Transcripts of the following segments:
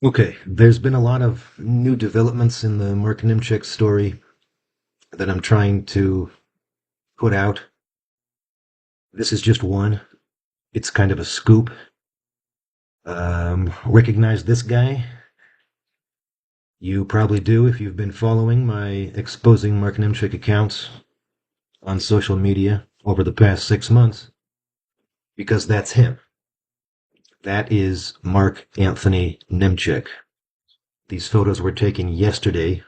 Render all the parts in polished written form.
Okay, there's been a lot of new developments in the Mark Nimchek story that I'm trying to put out. This is just one. It's kind of a scoop. Recognize this guy? You probably do if you've been following my exposing Mark Nimchek accounts on social media over the past 6 months, because that's him. That is Mark Anthony Nimchek. These photos were taken yesterday,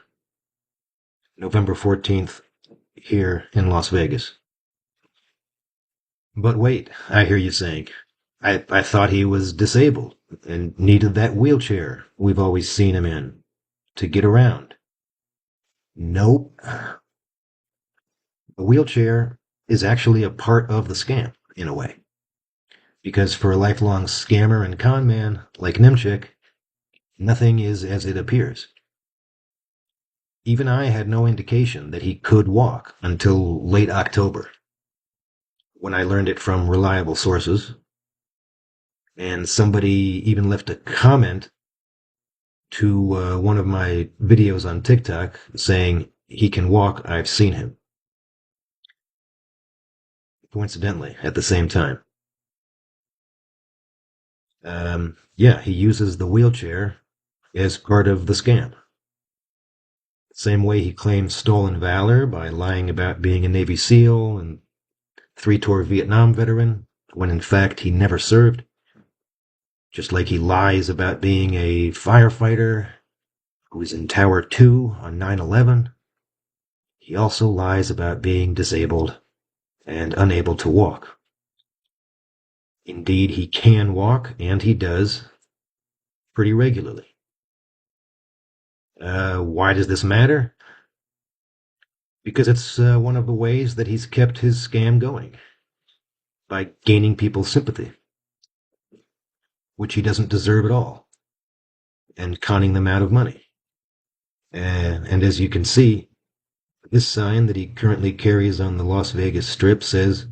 November 14th, here in Las Vegas. But wait, I hear you saying, I thought he was disabled and needed that wheelchair we've always seen him in to get around. Nope. A wheelchair is actually a part of the scam, in a way. Because for a lifelong scammer and con man like Nimchik, nothing is as it appears. Even I had no indication that he could walk until late October, when I learned it from reliable sources. And somebody even left a comment to one of my videos on TikTok saying he can walk, I've seen him. Coincidentally, at the same time. Yeah, he uses the wheelchair as part of the scam. Same way he claims stolen valor by lying about being a Navy SEAL and three-tour Vietnam veteran, when in fact he never served. Just like he lies about being a firefighter who was in Tower 2 on 9/11. He also lies about being disabled and unable to walk. Indeed, he can walk, and he does, pretty regularly. Why does this matter? Because it's one of the ways that he's kept his scam going, by gaining people's sympathy, which he doesn't deserve at all, and conning them out of money. And as you can see, this sign that he currently carries on the Las Vegas Strip says,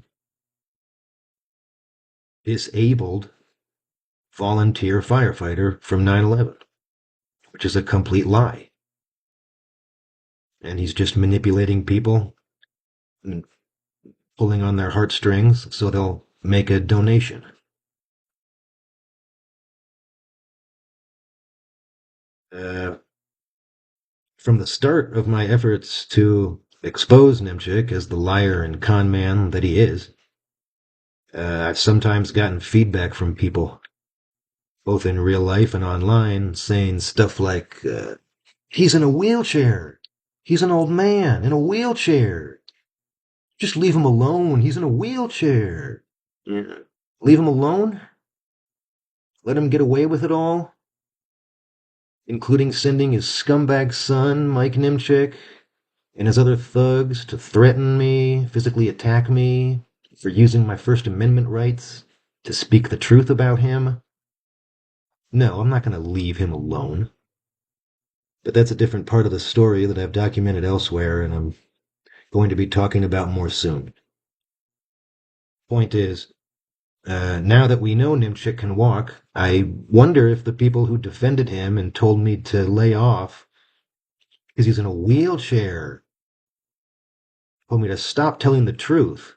"Disabled volunteer firefighter from 9/11," which is a complete lie. And he's just manipulating people and pulling on their heartstrings so they'll make a donation. Uh, from the start of my efforts to expose Nimchik as the liar and con man that he is, I've sometimes gotten feedback from people, both in real life and online, saying stuff like, he's in a wheelchair. He's an old man in a wheelchair. Just leave him alone. He's in a wheelchair. Yeah. Leave him alone? Let him get away with it all? Including sending his scumbag son, Mike Nimchik, and his other thugs to threaten me, physically attack me, for using my First Amendment rights to speak the truth about him? No, I'm not going to leave him alone. But that's a different part of the story that I've documented elsewhere, and I'm going to be talking about more soon. Point is, now that we know Nimchik can walk, I wonder if the people who defended him and told me to lay off because he's in a wheelchair, told me to stop telling the truth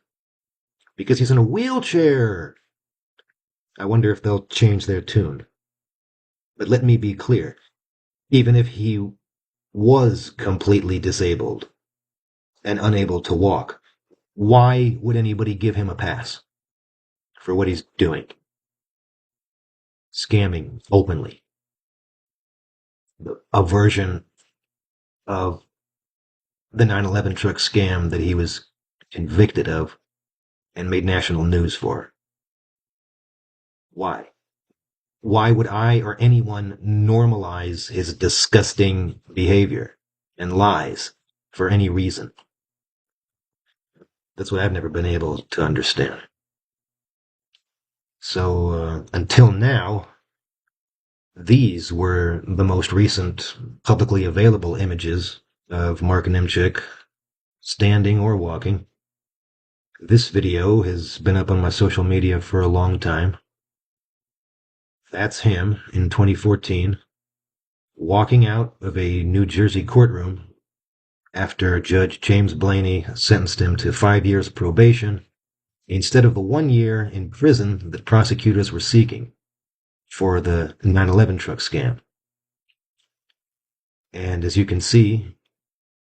because he's in a wheelchair. I wonder if they'll change their tune. But let me be clear. Even if he was completely disabled and unable to walk, why would anybody give him a pass for what he's doing? Scamming openly. A version of the 9/11 truck scam that he was convicted of and made national news for. Why? Why would I or anyone normalize his disgusting behavior and lies for any reason? That's what I've never been able to understand. So, until now, these were the most recent publicly available images of Mark Nimchik, standing or walking. This video has been up on my social media for a long time. That's him in 2014. walking out of a New Jersey courtroom after Judge James Blaney sentenced him to 5 years probation instead of the 1 year in prison that prosecutors were seeking for the 9/11 truck scam. And as you can see,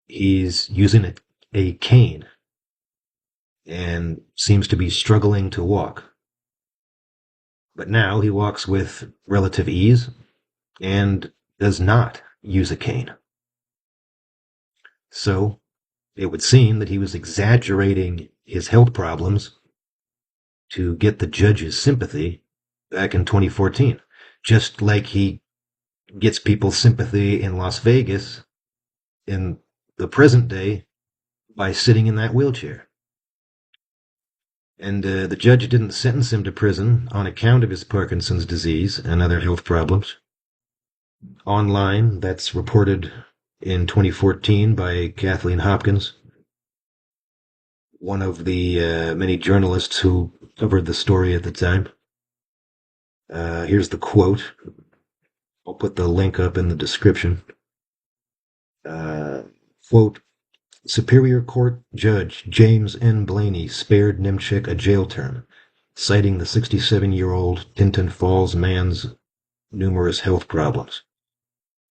he's using a cane and seems to be struggling to walk. But now he walks with relative ease and does not use a cane. So it would seem that he was exaggerating his health problems to get the judge's sympathy back in 2014, just like he gets people's sympathy in Las Vegas in the present day by sitting in that wheelchair. And the judge didn't sentence him to prison on account of his Parkinson's disease and other health problems. Online, that's reported in 2014 by Kathleen Hopkins, one of the many journalists who covered the story at the time. Here's the quote. I'll put the link up in the description. Quote, Superior Court Judge James N. Blaney spared Nimchik a jail term, citing the 67-year-old Tinton Falls man's numerous health problems,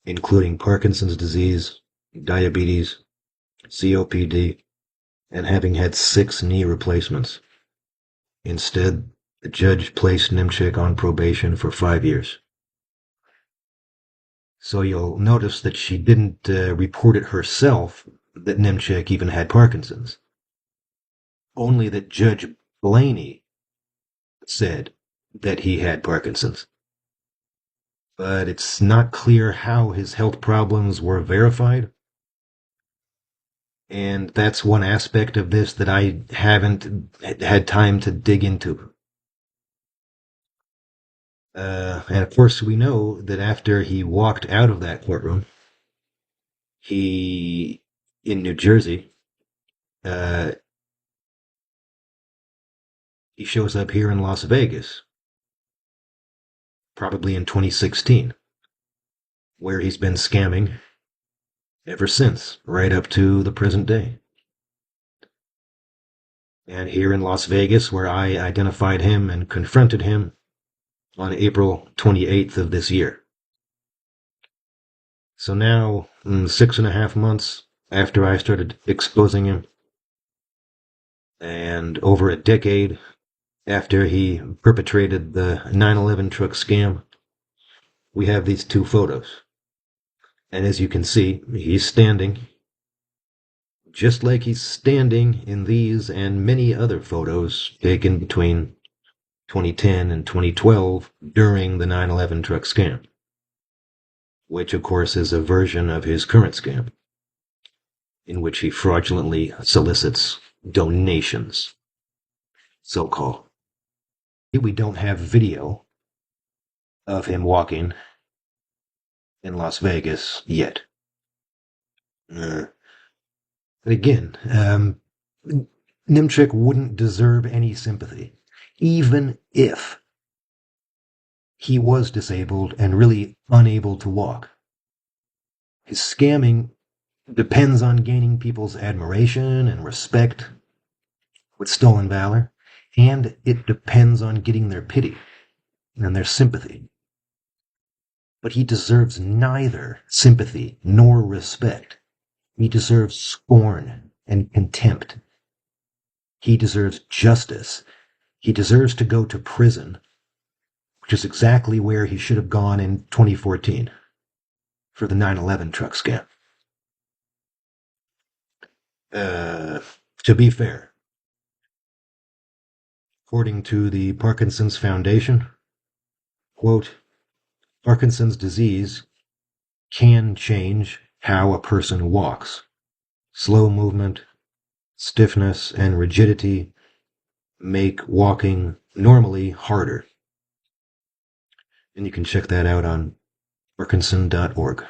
including Parkinson's disease, diabetes, COPD, and having had 6 knee replacements. Instead, the judge placed Nimchik on probation for 5 years. So you'll notice that she didn't report it herself that Nimchik even had Parkinson's. Only that Judge Blaney said that he had Parkinson's. But it's not clear how his health problems were verified. And that's one aspect of this that I haven't had time to dig into. And of course, we know that after he walked out of that courtroom, in New Jersey, he shows up here in Las Vegas, probably in 2016, where he's been scamming ever since, right up to the present day. And here in Las Vegas, where I identified him and confronted him on April 28th of this year. So now, 6.5 months after I started exposing him, and over a decade after he perpetrated the 9/11 truck scam, we have these 2 photos. And as you can see, he's standing just like he's standing in these and many other photos taken between 2010 and 2012 during the 9/11 truck scam, which of course is a version of his current scam, in which he fraudulently solicits donations, so-called. We don't have video of him walking in Las Vegas yet. But again, Nimchik wouldn't deserve any sympathy, even if he was disabled and really unable to walk. His scamming depends on gaining people's admiration and respect with stolen valor, and it depends on getting their pity and their sympathy. But he deserves neither sympathy nor respect. He deserves scorn and contempt. He deserves justice. He deserves to go to prison, which is exactly where he should have gone in 2014 for the 9/11 truck scam. To be fair, according to the Parkinson's Foundation, quote, Parkinson's disease can change how a person walks. Slow movement, stiffness, and rigidity make walking normally harder. And you can check that out on Parkinson.org.